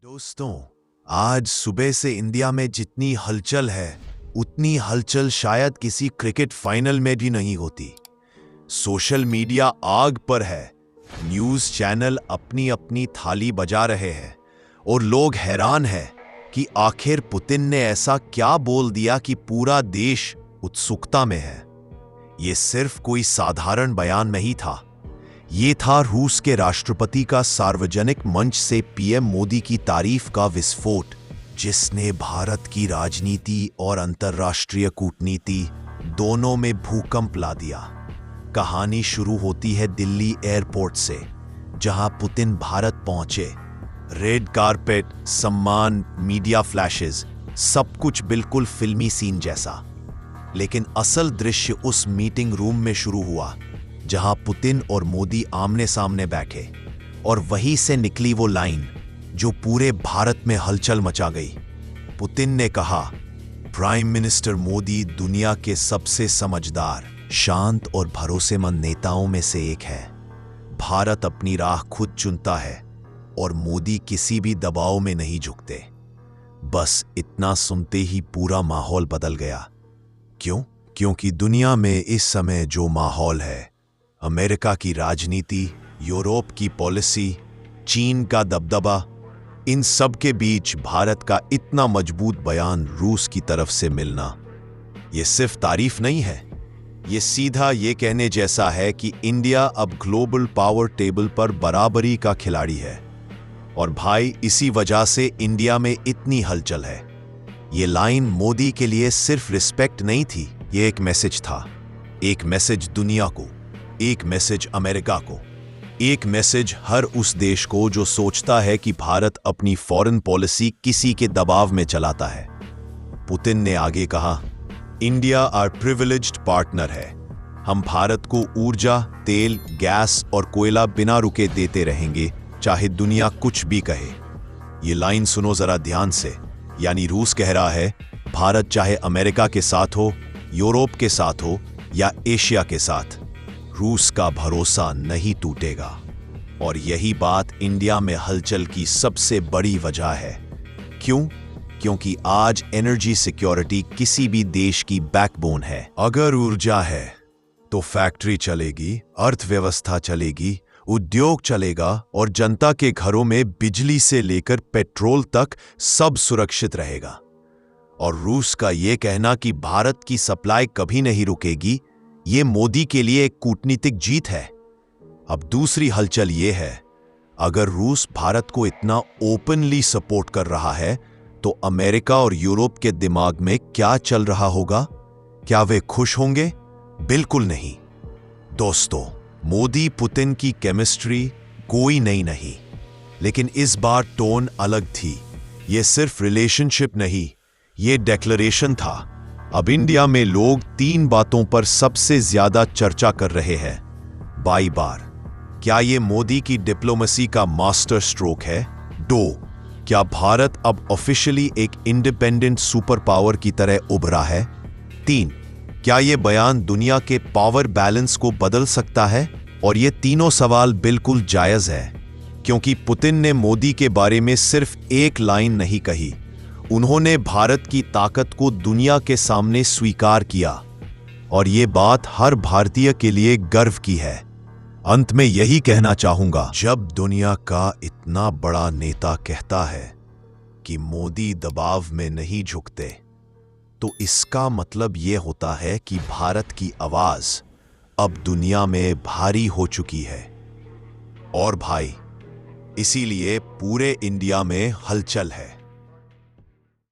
दोस्तों, आज सुबह से इंडिया में जितनी हलचल है उतनी हलचल शायद किसी क्रिकेट फाइनल में भी नहीं होती। सोशल मीडिया आग पर है, न्यूज़ चैनल अपनी अपनी थाली बजा रहे हैं और लोग हैरान हैं कि आखिर पुतिन ने ऐसा क्या बोल दिया कि पूरा देश उत्सुकता में है। ये सिर्फ कोई साधारण बयान नहीं था, ये था रूस के राष्ट्रपति का सार्वजनिक मंच से पीएम मोदी की तारीफ का विस्फोट, जिसने भारत की राजनीति और अंतर्राष्ट्रीय कूटनीति दोनों में भूकंप ला दिया। कहानी शुरू होती है दिल्ली एयरपोर्ट से, जहां पुतिन भारत पहुंचे। रेड कारपेट, सम्मान, मीडिया फ्लैशेस, सब कुछ बिल्कुल फिल्मी सीन जैसा। लेकिन असल दृश्य उस मीटिंग रूम में शुरू हुआ जहां पुतिन और मोदी आमने सामने बैठे, और वहीं से निकली वो लाइन जो पूरे भारत में हलचल मचा गई। पुतिन ने कहा, प्राइम मिनिस्टर मोदी दुनिया के सबसे समझदार, शांत और भरोसेमंद नेताओं में से एक है। भारत अपनी राह खुद चुनता है और मोदी किसी भी दबाव में नहीं झुकते। बस इतना सुनते ही पूरा माहौल बदल गया। क्यों? क्योंकि दुनिया में इस समय जो माहौल है, अमेरिका की राजनीति, यूरोप की पॉलिसी, चीन का दबदबा, इन सब के बीच भारत का इतना मजबूत बयान रूस की तरफ से मिलना, ये सिर्फ तारीफ नहीं है, ये सीधा ये कहने जैसा है कि इंडिया अब ग्लोबल पावर टेबल पर बराबरी का खिलाड़ी है। और भाई, इसी वजह से इंडिया में इतनी हलचल है। ये लाइन मोदी के लिए सिर्फ रिस्पेक्ट नहीं थी, ये एक मैसेज था। एक मैसेज दुनिया को, एक मैसेज अमेरिका को, एक मैसेज हर उस देश को जो सोचता है कि भारत अपनी फॉरेन पॉलिसी किसी के दबाव में चलाता है। पुतिन ने आगे कहा, इंडिया आवर प्रिविलेज्ड पार्टनर है। हम भारत को ऊर्जा, तेल, गैस और कोयला बिना रुके देते रहेंगे, चाहे दुनिया कुछ भी कहे। ये लाइन सुनो जरा ध्यान से। यानी रूस कह रहा है, भारत चाहे अमेरिका के साथ हो, यूरोप के साथ हो या एशिया के साथ, रूस का भरोसा नहीं टूटेगा। और यही बात इंडिया में हलचल की सबसे बड़ी वजह है। क्यों? क्योंकि आज एनर्जी सिक्योरिटी किसी भी देश की बैकबोन है। अगर ऊर्जा है तो फैक्ट्री चलेगी, अर्थव्यवस्था चलेगी, उद्योग चलेगा और जनता के घरों में बिजली से लेकर पेट्रोल तक सब सुरक्षित रहेगा। और रूस का यह कहना कि भारत की सप्लाई कभी नहीं रुकेगी, ये मोदी के लिए एक कूटनीतिक जीत है। अब दूसरी हलचल ये है, अगर रूस भारत को इतना ओपनली सपोर्ट कर रहा है तो अमेरिका और यूरोप के दिमाग में क्या चल रहा होगा? क्या वे खुश होंगे? बिल्कुल नहीं। दोस्तों, मोदी पुतिन की केमिस्ट्री कोई नई नहीं, लेकिन इस बार टोन अलग थी। ये सिर्फ रिलेशनशिप नहीं, ये डिक्लेरेशन था। अब इंडिया में लोग तीन बातों पर सबसे ज्यादा चर्चा कर रहे हैं। बाई बार, क्या ये मोदी की डिप्लोमेसी का मास्टर स्ट्रोक है? 2, क्या भारत अब ऑफिशियली एक इंडिपेंडेंट सुपर पावर की तरह उभरा है? 3, क्या ये बयान दुनिया के पावर बैलेंस को बदल सकता है? और ये तीनों सवाल बिल्कुल जायज है, क्योंकि पुतिन ने मोदी के बारे में सिर्फ एक लाइन नहीं कही, उन्होंने भारत की ताकत को दुनिया के सामने स्वीकार किया। और ये बात हर भारतीय के लिए गर्व की है। अंत में यही कहना चाहूंगा, जब दुनिया का इतना बड़ा नेता कहता है कि मोदी दबाव में नहीं झुकते, तो इसका मतलब यह होता है कि भारत की आवाज अब दुनिया में भारी हो चुकी है। और भाई, इसीलिए पूरे इंडिया में हलचल है।